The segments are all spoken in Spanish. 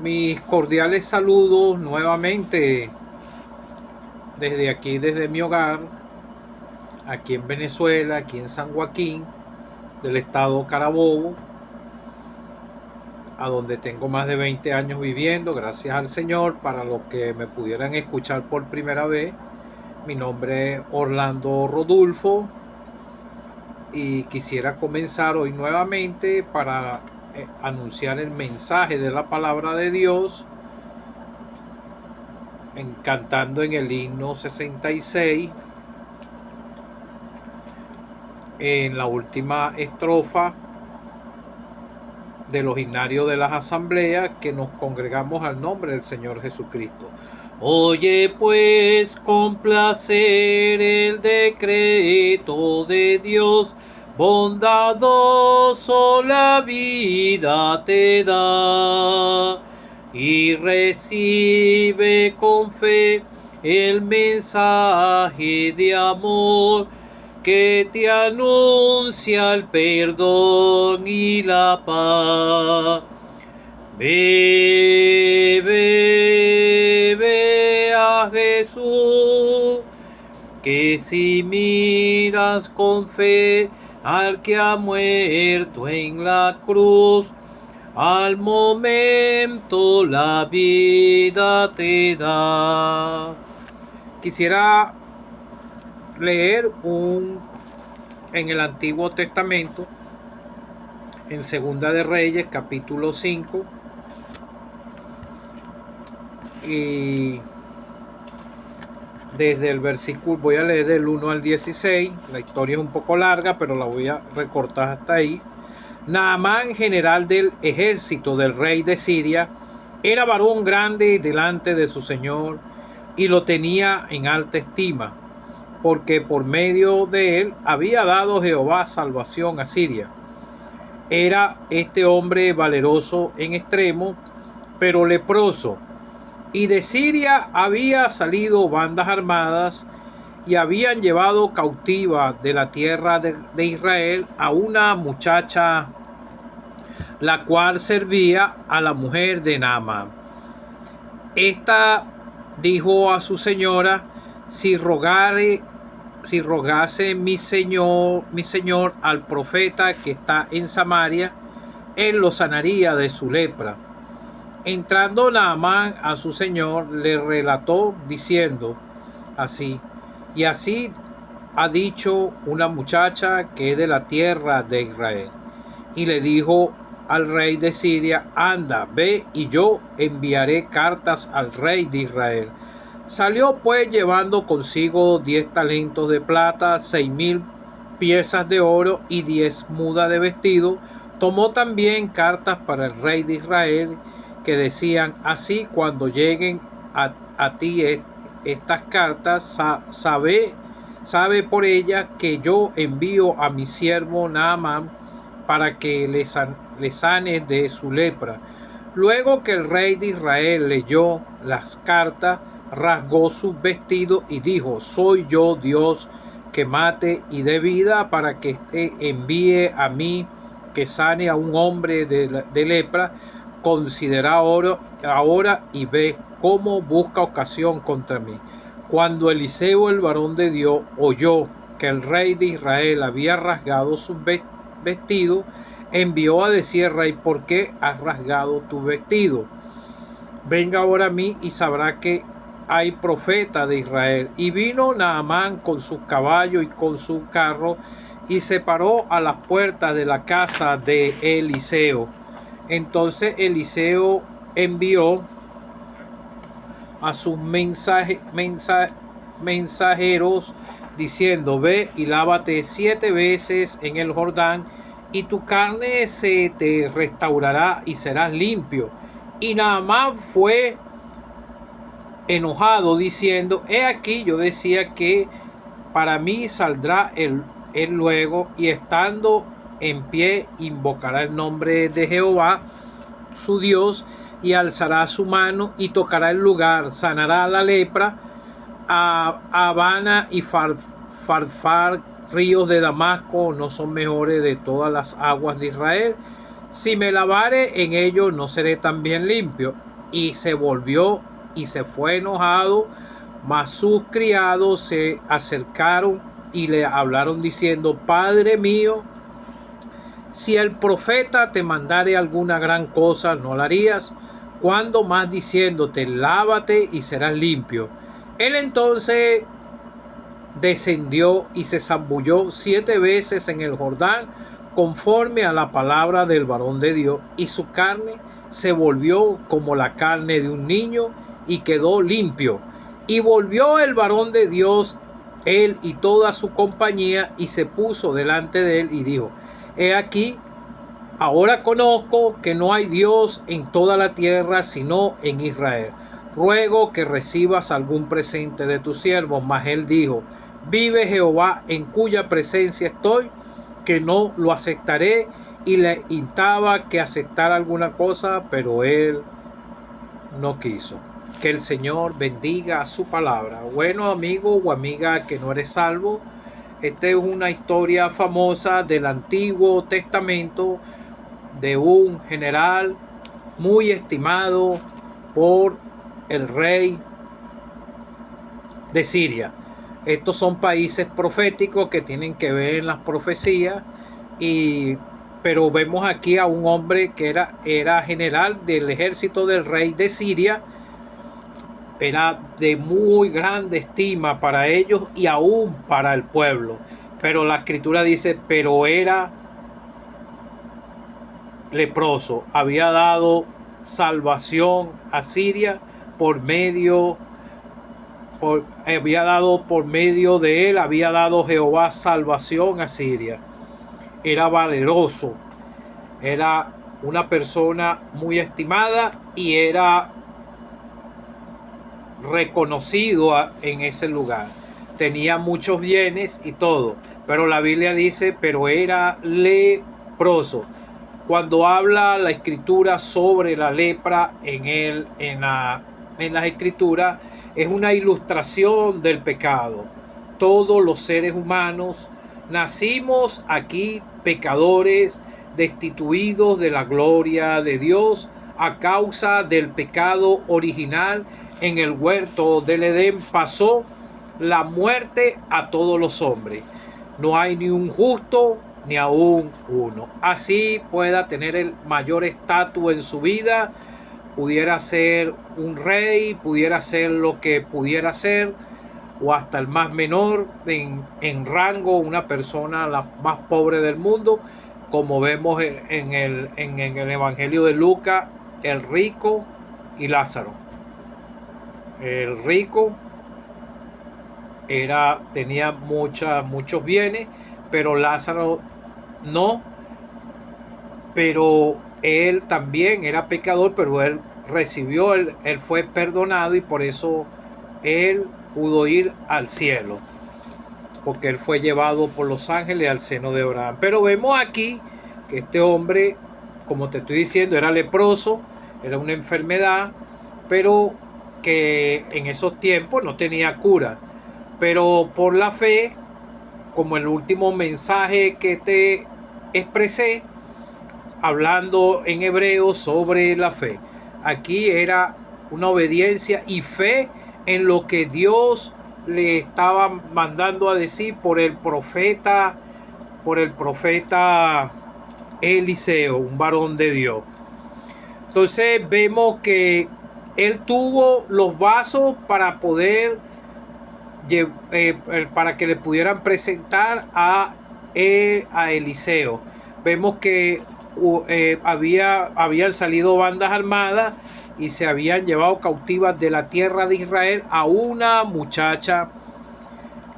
Mis cordiales saludos nuevamente desde aquí, desde mi hogar, aquí en Venezuela, aquí en San Joaquín, del estado Carabobo, a donde tengo más de 20 años viviendo, gracias al Señor. Para los que me pudieran escuchar por primera vez, mi nombre es Orlando Rodulfo y quisiera comenzar hoy nuevamente para anunciar el mensaje de la palabra de Dios, cantando en el himno 66, en la última estrofa de los himnarios de las asambleas, que nos congregamos al nombre del Señor Jesucristo. Oye pues con placer el decreto de Dios, bondadoso la vida te da, y recibe con fe el mensaje de amor que te anuncia el perdón y la paz. Ve, ve, ve a Jesús, que si miras con fe al que ha muerto en la cruz, al momento la vida te da. Quisiera leer en el Antiguo Testamento, en Segunda de Reyes, capítulo 5, y desde el versículo, voy a leer del 1 al 16. La historia es un poco larga, pero la voy a recortar hasta ahí. Naamán, general del ejército del rey de Siria, era varón grande delante de su señor y lo tenía en alta estima, porque por medio de él había dado Jehová salvación a Siria. Era este hombre valeroso en extremo, pero leproso, y de Siria había salido bandas armadas y habían llevado cautiva de la tierra de Israel a una muchacha, la cual servía a la mujer de Naamán. Esta dijo a su señora: si rogase mi señor al profeta que está en Samaria, él lo sanaría de su lepra. Entrando Naamán a su señor, le relató diciendo así: y así ha dicho una muchacha que es de la tierra de Israel. Y le dijo al rey de Siria: anda, ve, y yo enviaré cartas al rey de Israel. Salió pues llevando consigo 10 talentos de plata, 6,000 piezas de oro y 10 mudas de vestido. Tomó también cartas para el rey de Israel, que decían así: cuando lleguen a ti estas cartas, sabe por ellas que yo envío a mi siervo Naamán para que le sane de su lepra. Luego que el rey de Israel leyó las cartas, rasgó sus vestidos y dijo: soy yo Dios que mate y dé vida, para que envíe a mí que sane a un hombre de lepra. Considera ahora y ve cómo busca ocasión contra mí. Cuando Eliseo, el varón de Dios, oyó que el rey de Israel había rasgado sus vestidos, envió a decir al rey: ¿por qué has rasgado tu vestido? Venga ahora a mí y sabrá que hay profeta de Israel. Y vino Naamán con sus caballos y con su carro, y se paró a las puertas de la casa de Eliseo. Entonces Eliseo envió a sus mensajeros diciendo: ve y lávate 7 veces en el Jordán, y tu carne se te restaurará y serás limpio. Y Naamán fue enojado, diciendo: he aquí, yo decía que para mí saldrá él luego, y estando en pie invocará el nombre de Jehová su Dios, y alzará su mano y tocará el lugar, sanará la lepra. Habana y Farfar, ríos de Damasco, no son mejores de todas las aguas de Israel. Si me lavare en ellos, no seré también limpio. y se volvió y se fue enojado, mas sus criados se acercaron y le hablaron diciendo: Padre mío, si el profeta te mandare alguna gran cosa, ¿no la harías? Cuando más diciéndote: lávate y serás limpio. Él entonces descendió y se zambulló 7 veces en el Jordán, conforme a la palabra del varón de Dios, y su carne se volvió como la carne de un niño, y quedó limpio. Y volvió el varón de Dios, él y toda su compañía, y se puso delante de él y dijo: He aquí, ahora conozco que no hay Dios en toda la tierra sino en Israel. Ruego que recibas algún presente de tu siervo. Mas él dijo: Vive Jehová, en cuya presencia estoy, que no lo aceptaré. Y le instaba que aceptara alguna cosa, pero él no quiso. Que el Señor bendiga su palabra. Bueno, amigo o amiga que no eres salvo, esta es una historia famosa del Antiguo Testamento, de un general muy estimado por el rey de Siria. Estos son países proféticos que tienen que ver en las profecías, pero vemos aquí a un hombre que era general del ejército del rey de Siria. Era de muy grande estima para ellos y aún para el pueblo. Pero la escritura dice: pero era leproso. Había dado salvación a Siria por medio de él, había dado Jehová salvación a Siria. Era valeroso, era una persona muy estimada y era reconocido en ese lugar. Tenía muchos bienes y todo, pero la Biblia dice: pero era leproso. Cuando habla la escritura sobre la lepra en las escrituras, es una ilustración del pecado. Todos los seres humanos nacimos aquí pecadores, destituidos de la gloria de Dios a causa del pecado original. En el huerto del Edén pasó la muerte a todos los hombres. No hay ni un justo, ni aún uno. Así pueda tener el mayor estatus en su vida, pudiera ser un rey, pudiera ser lo que pudiera ser, o hasta el más menor en rango, una persona la más pobre del mundo, como vemos en el Evangelio de Lucas, el rico y Lázaro. El rico tenía muchos bienes, pero Lázaro no. Pero él también era pecador, pero él él fue perdonado, y por eso él pudo ir al cielo, porque él fue llevado por los ángeles al seno de Abraham. Pero vemos aquí que este hombre, como te estoy diciendo, era leproso, era una enfermedad, pero que en esos tiempos no tenía cura. Pero por la fe, como el último mensaje que te expresé, hablando en hebreo sobre la fe, aquí era una obediencia y fe en lo que Dios le estaba mandando a decir por el profeta Eliseo, un varón de Dios. Entonces vemos que él tuvo los vasos para poder para que le pudieran presentar a Eliseo. Vemos que habían salido bandas armadas y se habían llevado cautivas de la tierra de Israel a una muchacha,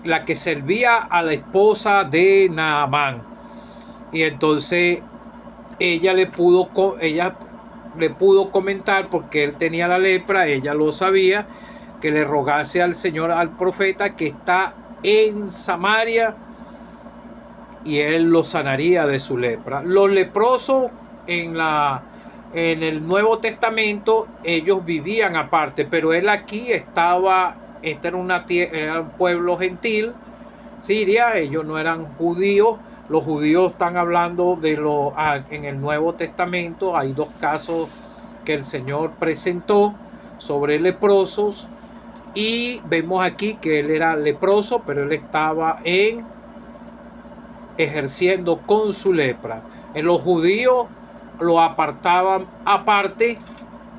la que servía a la esposa de Naamán. Y entonces ella le pudo comentar, porque él tenía la lepra, ella lo sabía, que le rogase al Señor, al profeta que está en Samaria, y él lo sanaría de su lepra. Los leprosos en el Nuevo Testamento, ellos vivían aparte, pero él aquí estaba, era un pueblo gentil, Siria. Ellos no eran judíos. Los judíos están hablando en el Nuevo Testamento. Hay 2 casos que el Señor presentó sobre leprosos, y vemos aquí que él era leproso, pero él estaba ejerciendo con su lepra. En los judíos lo apartaban aparte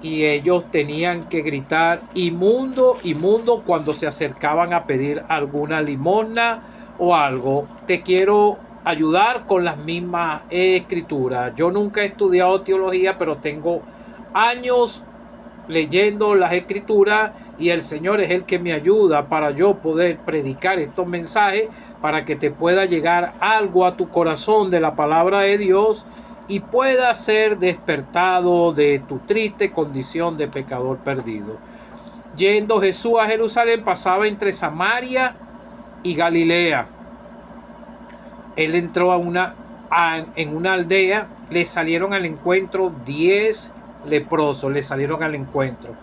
y ellos tenían que gritar inmundo, inmundo cuando se acercaban a pedir alguna limosna o algo. Te quiero ayudar con las mismas escrituras. Yo nunca he estudiado teología, pero tengo años leyendo las escrituras y el Señor es el que me ayuda para yo poder predicar estos mensajes, para que te pueda llegar algo a tu corazón de la palabra de Dios y pueda ser despertado de tu triste condición de pecador perdido. Yendo Jesús a Jerusalén, pasaba entre Samaria y Galilea. Él entró en una aldea, le salieron al encuentro 10 leprosos, le salieron al encuentro.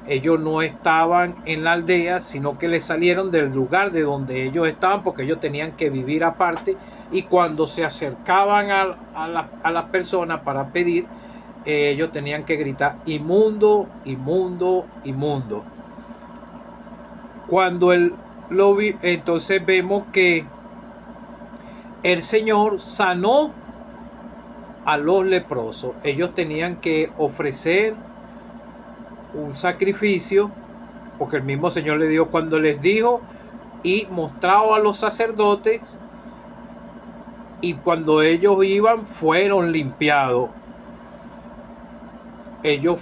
Ellos no estaban en la aldea, sino que le salieron del lugar de donde ellos estaban, porque ellos tenían que vivir aparte, y cuando se acercaban a las personas para pedir, ellos tenían que gritar inmundo, inmundo, inmundo. Cuando él lo vi, entonces vemos que el Señor sanó a los leprosos. Ellos tenían que ofrecer un sacrificio, porque el mismo Señor le dijo, cuando les dijo y mostrado a los sacerdotes, y cuando ellos iban fueron limpiados. Ellos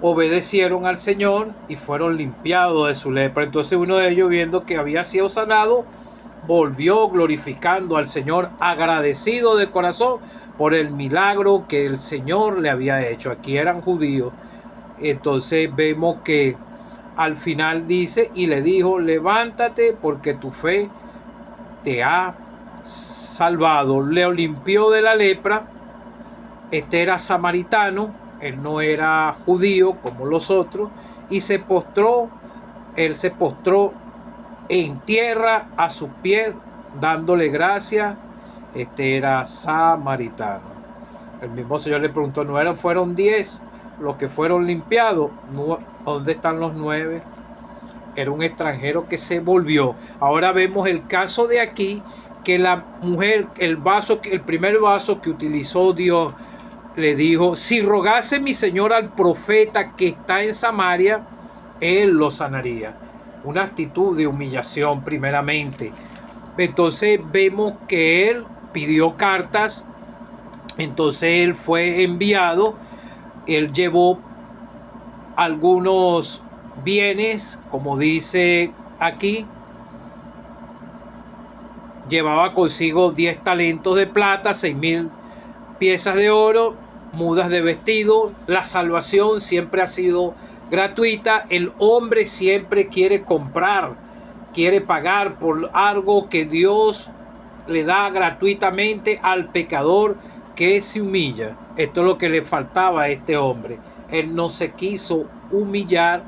obedecieron al Señor y fueron limpiados de su lepra. Entonces uno de ellos, viendo que había sido sanado, volvió glorificando al Señor, agradecido de corazón por el milagro que el Señor le había hecho. Aquí eran judíos. Entonces vemos que al final dice, y le dijo, levántate porque tu fe te ha salvado. Le limpió de la lepra. Este era samaritano, él no era judío como los otros, y él se postró en tierra a sus pies, dándole gracias. Este era samaritano. El mismo Señor le preguntó, fueron 10 los que fueron limpiados? ¿Dónde están los 9? Era un extranjero que se volvió. Ahora vemos el caso de aquí, que la mujer, el primer vaso que utilizó Dios, le dijo, si rogase mi Señor al profeta que está en Samaria, él lo sanaría. Una actitud de humillación primeramente. Entonces vemos que él pidió cartas. Entonces él fue enviado. Él llevó algunos bienes, como dice aquí. Llevaba consigo 10 talentos de plata, 6,000 piezas de oro, mudas de vestido. La salvación siempre ha sido gratuita. El hombre siempre quiere comprar, quiere pagar por algo que Dios le da gratuitamente al pecador que se humilla. Esto es lo que le faltaba a este hombre. Él no se quiso humillar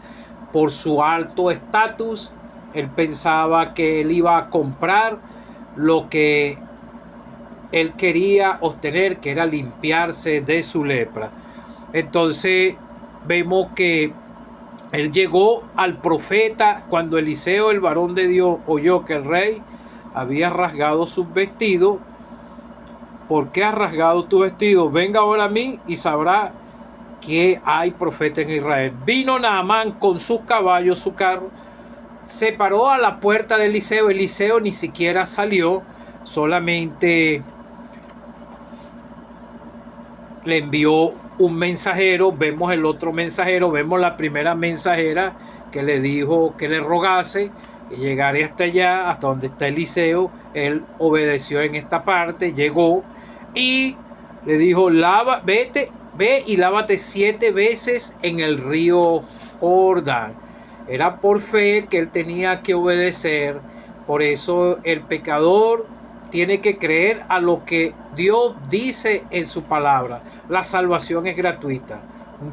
por su alto estatus. Él pensaba que él iba a comprar lo que él quería obtener, que era limpiarse de su lepra. Entonces vemos que él llegó al profeta cuando Eliseo, el varón de Dios, oyó que el rey había rasgado sus vestidos. ¿Por qué has rasgado tu vestido? Venga ahora a mí y sabrá que hay profeta en Israel. Vino Naamán con sus caballos, su carro, se paró a la puerta de Eliseo. Eliseo ni siquiera salió, solamente le envió un mensajero. Vemos el otro mensajero, vemos la primera mensajera que le dijo que le rogase y llegaré hasta allá, hasta donde está Eliseo. Él obedeció en esta parte, llegó y le dijo, ve y lávate 7 veces en el río Jordán. Era por fe que él tenía que obedecer. Por eso el pecador tiene que creer a lo que Dios dice en su palabra. La salvación es gratuita.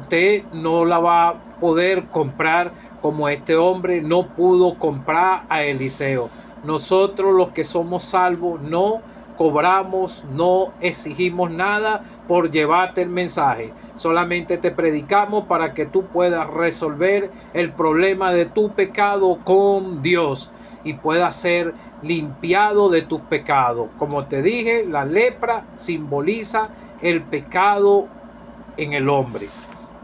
Usted no la va a poder comprar como este hombre no pudo comprar a Eliseo. Nosotros los que somos salvos no cobramos, no exigimos nada por llevarte el mensaje. Solamente te predicamos para que tú puedas resolver el problema de tu pecado con Dios y puedas ser limpiado de tus pecados. Como te dije, la lepra simboliza el pecado en el hombre.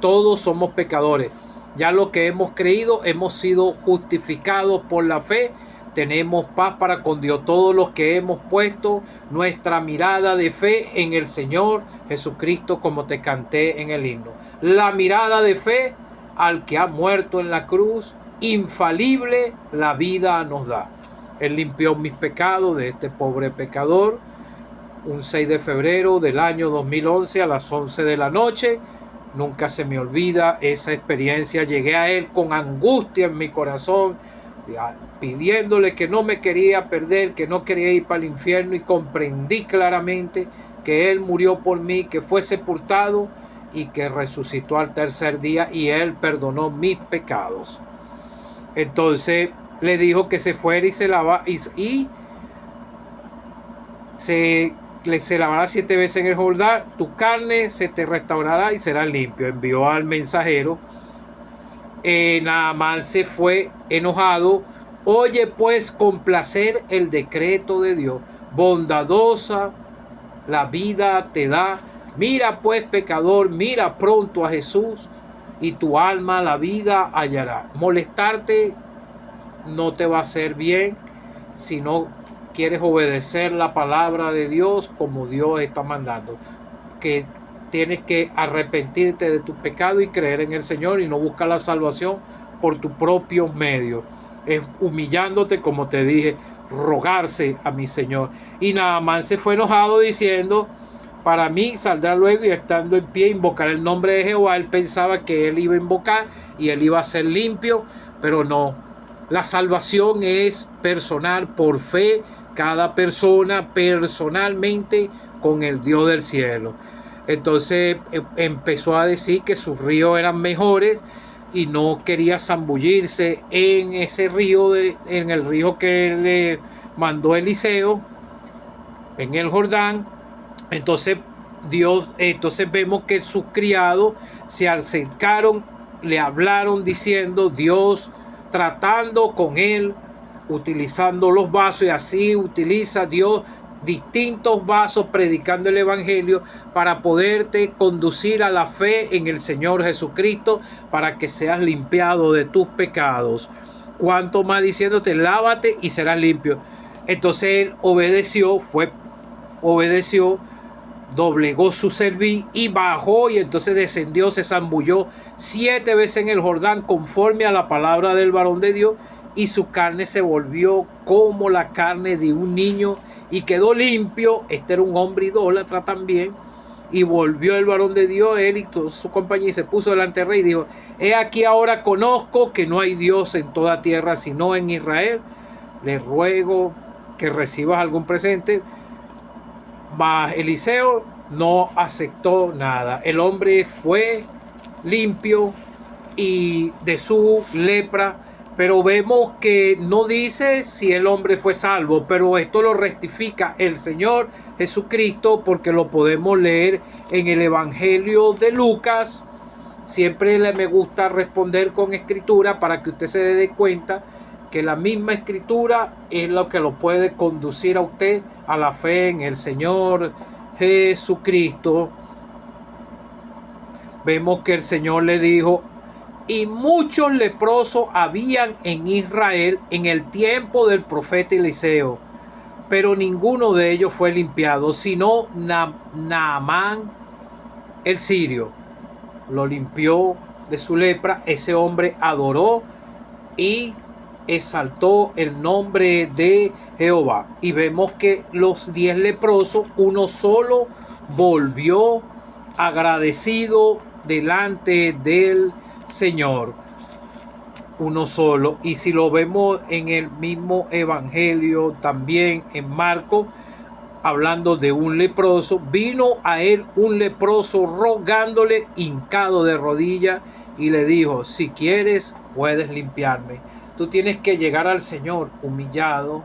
Todos somos pecadores. Ya lo que hemos creído, hemos sido justificados por la fe. Tenemos paz para con Dios. Todos los que hemos puesto nuestra mirada de fe en el Señor Jesucristo, como te canté en el himno. La mirada de fe al que ha muerto en la cruz, infalible la vida nos da. Él limpió mis pecados de este pobre pecador. Un 6 de febrero del año 2011 a las 11 de la noche. Nunca se me olvida esa experiencia. Llegué a Él con angustia en mi corazón, pidiéndole que no me quería perder, que no quería ir para el infierno, y comprendí claramente que Él murió por mí, que fue sepultado y que resucitó al tercer día, y Él perdonó mis pecados. Entonces le dijo que se fuera y se lavara se lavará 7 veces en el Jordán, tu carne se te restaurará y serás limpio. Envió al mensajero. Naamán se fue enojado. Oye pues con placer el decreto de Dios, bondadosa la vida te da. Mira pues, pecador, mira pronto a Jesús y tu alma la vida hallará. Molestarte no te va a hacer bien si no quieres obedecer la palabra de Dios como Dios está mandando. Que tienes que arrepentirte de tu pecado y creer en el Señor y no buscar la salvación por tus propios medios. Es humillándote, como te dije, rogarse a mi Señor. Y Naamán se fue enojado diciendo: para mí saldrá luego, y estando en pie invocar el nombre de Jehová. Él pensaba que él iba a invocar y él iba a ser limpio, pero no. La salvación es personal, por fe, cada persona personalmente con el Dios del cielo. Entonces empezó a decir que sus ríos eran mejores y no quería zambullirse en ese río, en el río que le mandó Eliseo, en el Jordán. Entonces vemos que sus criados se acercaron, le hablaron diciendo, Dios tratando con él, utilizando los vasos, y así utiliza Dios distintos vasos predicando el evangelio para poderte conducir a la fe en el Señor Jesucristo, para que seas limpiado de tus pecados. Cuanto más diciéndote, lávate y serás limpio. Entonces él obedeció, doblegó su cerviz y bajó, y entonces descendió, se zambulló 7 veces en el Jordán conforme a la palabra del varón de Dios, y su carne se volvió como la carne de un niño y quedó limpio. Este era un hombre idólatra también. Y volvió el varón de Dios, él y toda su compañía, y se puso delante del rey y dijo: he aquí ahora conozco que no hay Dios en toda tierra sino en Israel. Le ruego que recibas algún presente. Mas Eliseo no aceptó nada. El hombre fue limpio y de su lepra, pero vemos que no dice si el hombre fue salvo, pero esto lo rectifica el Señor Jesucristo, porque lo podemos leer en el Evangelio de Lucas. Siempre me gusta responder con escritura para que usted se dé cuenta que la misma escritura es lo que lo puede conducir a usted a la fe en el Señor Jesucristo. Vemos que el Señor le dijo: y muchos leprosos habían en Israel en el tiempo del profeta Eliseo, pero ninguno de ellos fue limpiado, sino Naamán el sirio. Lo limpió de su lepra. Ese hombre adoró y exaltó el nombre de Jehová. Y vemos que los 10 leprosos, uno solo volvió agradecido delante del Señor. Uno solo. Y si lo vemos en el mismo evangelio, también en Marcos, hablando de un leproso, vino a él un leproso rogándole, hincado de rodillas, y le dijo: si quieres, puedes limpiarme. Tú tienes que llegar al Señor humillado,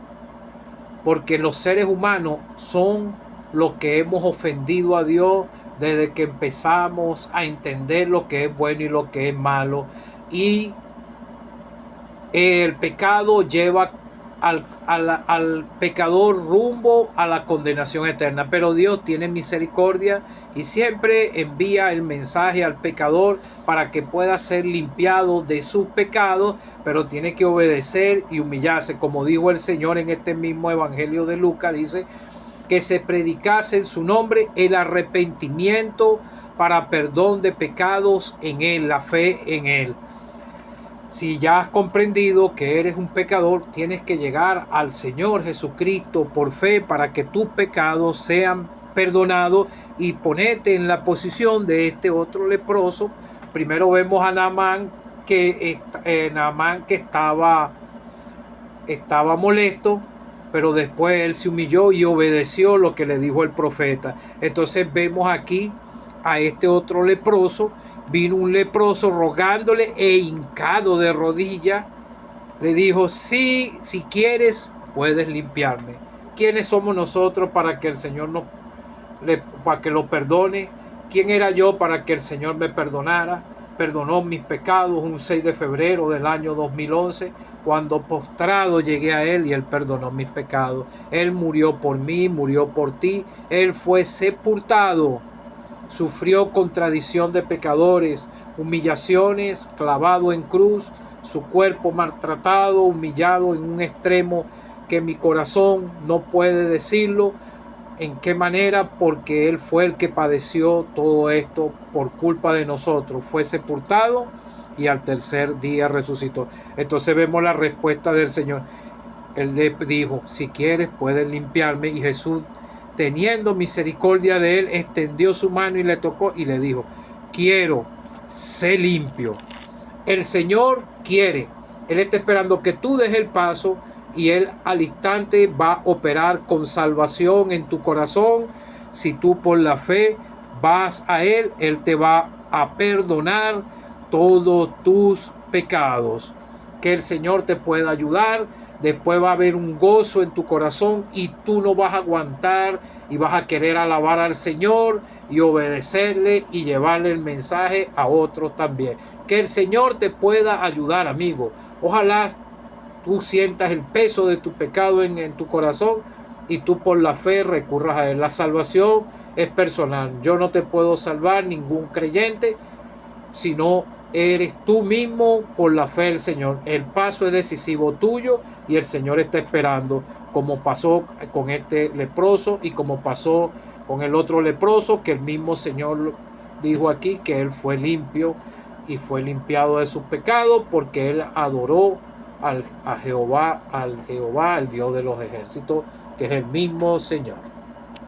porque los seres humanos son los que hemos ofendido a Dios desde que empezamos a entender lo que es bueno y lo que es malo. Y el pecado lleva al pecador rumbo a la condenación eterna. Pero Dios tiene misericordia y siempre envía el mensaje al pecador para que pueda ser limpiado de sus pecados, pero tiene que obedecer y humillarse. Como dijo el Señor en este mismo Evangelio de Lucas, dice que se predicase en su nombre el arrepentimiento para perdón de pecados en Él, la fe en Él. Si ya has comprendido que eres un pecador, tienes que llegar al Señor Jesucristo por fe para que tus pecados sean perdonados y ponerte en la posición de este otro leproso. Primero vemos a Naamán que estaba molesto, pero después él se humilló y obedeció lo que le dijo el profeta. Entonces vemos aquí a este otro leproso. Vino un leproso rogándole e hincado de rodillas. Le dijo, sí, si quieres, puedes limpiarme. ¿Quiénes somos nosotros para que el Señor para que lo perdone? ¿Quién era yo para que el Señor me perdonara? Perdonó mis pecados un 6 de febrero del año 2011, cuando postrado llegué a Él y Él perdonó mis pecados. Él murió por mí, murió por ti. Él fue sepultado. Sufrió contradicción de pecadores, humillaciones, clavado en cruz, su cuerpo maltratado, humillado en un extremo que mi corazón no puede decirlo. ¿En qué manera? Porque Él fue el que padeció todo esto por culpa de nosotros. Fue sepultado y al tercer día resucitó. Entonces vemos la respuesta del Señor. Él le dijo, si quieres puedes limpiarme. Y Jesús, teniendo misericordia de él, extendió su mano y le tocó y le dijo, quiero, sé limpio. El Señor quiere. Él está esperando que tú des el paso y Él al instante va a operar con salvación en tu corazón. Si tú por la fe vas a Él, Él te va a perdonar todos tus pecados. Que el Señor te pueda ayudar. Después va a haber un gozo en tu corazón y tú no vas a aguantar y vas a querer alabar al Señor y obedecerle y llevarle el mensaje a otros también. Que el Señor te pueda ayudar, amigo. Ojalá tú sientas el peso de tu pecado en tu corazón y tú por la fe recurras a Él. La salvación es personal. Yo no te puedo salvar, ningún creyente, sino eres tú mismo por la fe del Señor. El paso es decisivo tuyo y el Señor está esperando, como pasó con este leproso y como pasó con el otro leproso, que el mismo Señor dijo aquí que él fue limpio y fue limpiado de sus pecados porque él adoró al Jehová, al Dios de los ejércitos, que es el mismo Señor.